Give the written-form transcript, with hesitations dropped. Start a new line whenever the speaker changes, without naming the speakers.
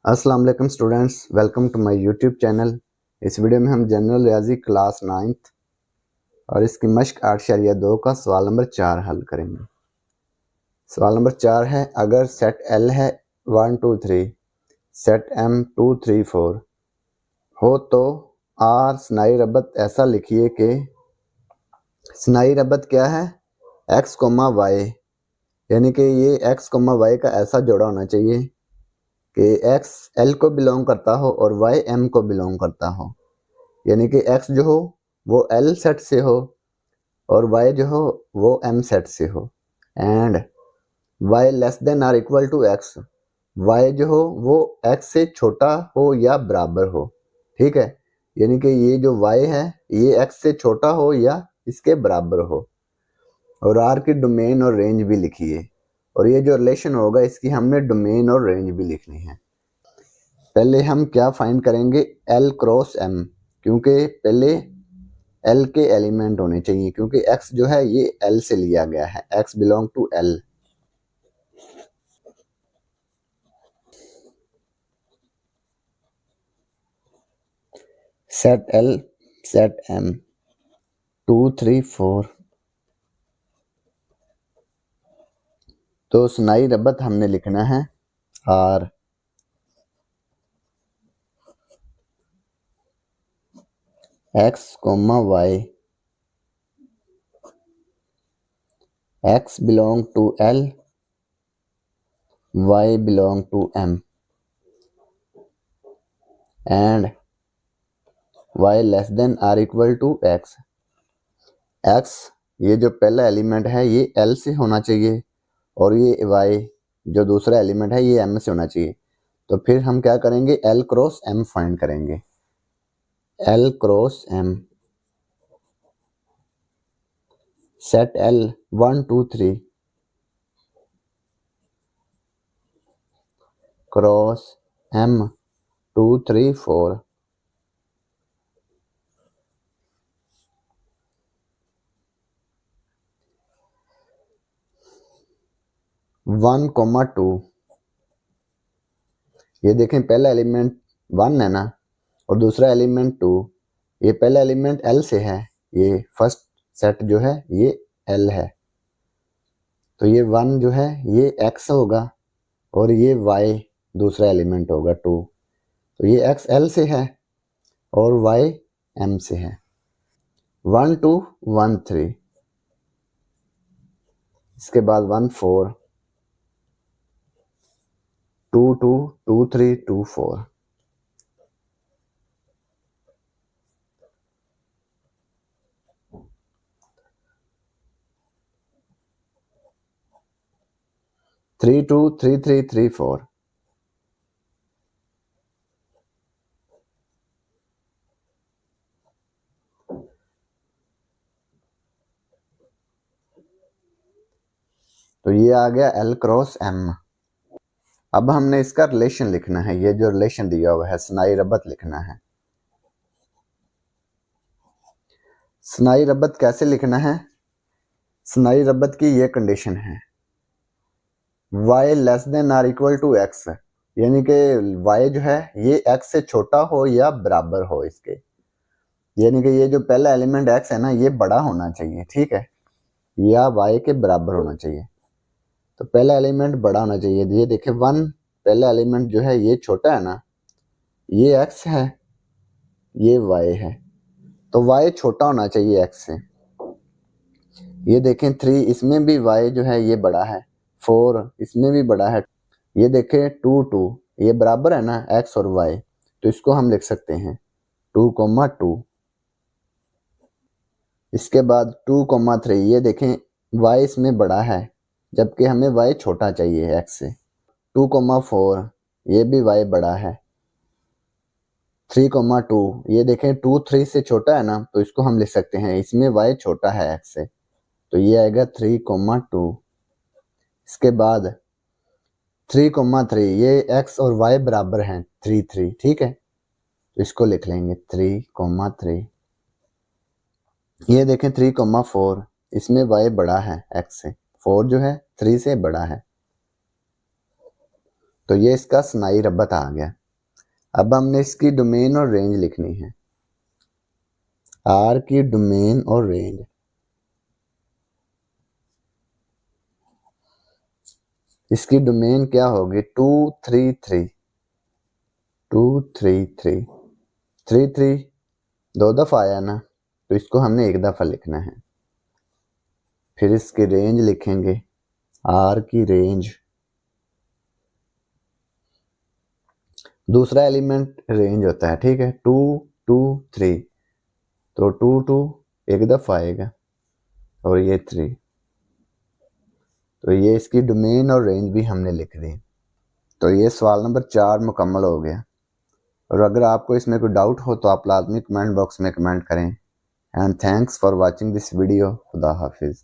अस्सलाम वालेकुम students, welcome to my YouTube channel. इस वीडियो में हम जनरल रियाजी क्लास 9th और इसकी मश्क 8.2 का सवाल नंबर 4 हल करेंगे। सवाल नंबर 4 है, अगर सेट L है 1 2 3, सेट M 2 3 4 हो तो R स्नाई रबत ऐसा लिखिए कि स्नाई रबत क्या है, x, y, यानी कि ये x, y का ऐसा जोड़ा होना चाहिए कि x L को बिलोंग करता हो और y M को बिलोंग करता हो, यानी कि x जो हो वो L सेट से हो और y जो हो वो M सेट से हो। And y less than or equal to x, y जो हो वो x से छोटा हो या बराबर हो। ठीक है, यानी कि ये जो y है ये x से छोटा हो या इसके बराबर हो। और r की डोमेन और रेंज भी लिखिए, और ये जो रिलेशन होगा इसकी हमने डोमेन और रेंज भी लिखनी है। पहले हम क्या फाइंड करेंगे, L क्रॉस M, क्योंकि पहले L के एलिमेंट होने चाहिए, क्योंकि X जो है ये L से लिया गया है, X belong to L। Set L set M 2 3 4, तो सुनाई रबत हमने लिखना है R X, Y, X belong to L, Y belong to M and Y less than or equal to X। X ये जो पहला एलिमेंट है ये L से होना चाहिए और ये Y जो दूसरा एलिमेंट है ये M से होना चाहिए। तो फिर हम क्या करेंगे, L क्रॉस M फाइंड करेंगे। L cross M set L 1 2 3 cross M 2 3 4, one comma two. ये देखें पहला एलिमेंट 1 है ना और दूसरा एलिमेंट 2। ये पहला एलिमेंट L से है, ये फर्स्ट सेट जो है ये L है, तो ये 1 जो है ये X होगा और ये Y दूसरा एलिमेंट होगा 2। तो ये X L से है और Y M से है। 1 2 1 3, इसके बाद 1 4, 2 2 2 3 2 4, 3 2 3 3 3 4। तो ये आ गया L क्रॉस M। अब हमने इसका रिलेशन लिखना है, ये जो रिलेशन दिया हुआ है स्नाई रबत लिखना है। स्नाई रबत कैसे लिखना है, स्नाई रबत की ये कंडीशन है y less than or equal to x, यानी कि y जो है ये x से छोटा हो या बराबर हो इसके, यानी कि ये जो पहला एलिमेंट x है ना ये बड़ा होना चाहिए, ठीक है, या y के बराबर होना चाहिए। तो पहला एलिमेंट बड़ा होना चाहिए, ये देखिए 1 पहला एलिमेंट जो है ये छोटा है ना, ये x है ये y है, तो y छोटा होना चाहिए x से। ये देखें 3 इसमें भी y जो है ये बड़ा है, 4 इसमें भी बड़ा है, ये देखें 2 2 ये बराबर है ना x और y, तो इसको हम लिख सकते हैं 2 2। इसके बाद 2 3, ये देखें y इसमें बड़ा है जबकि हमें y छोटा चाहिए x से। 2 4 ये भी y बड़ा है। 3 2 ये देखें 2 3 से छोटा है ना, तो इसको हम लिख सकते हैं इसमें y छोटा है x से, तो ये आएगा 3 2। इसके बाद 3 3 ये x और y बराबर हैं 3 3, ठीक है, तो इसको लिख लेंगे 3 3। ये देखें 3 4 इसमें y बड़ा है x से, 4 जो है 3 से बड़ा है। तो ये इसका स्नाई रब्बत आ गया। अब हमने इसकी डोमेन और रेंज लिखनी है। आर की डोमेन और रेंज, इसकी डोमेन क्या होगी 233 233 33 दो दफा आया ना, तो इसको हमने एक दफा लिखना है। फिर इसकी रेंज लिखेंगे, आर की रेंज, दूसरा एलिमेंट रेंज होता है, ठीक है, 223, तो 2 एक दफा आएगा और ये 3, तो ये इसकी डोमेन और रेंज भी हमने लिख दी। तो ये सवाल नंबर 4 मुकम्मल हो गया। और अगर आपको इसमें कोई डाउट हो तो आप लाजमी कमेंट बॉक्स में कमेंट करें। And thanks for watching this video. खुदा हाफिज़।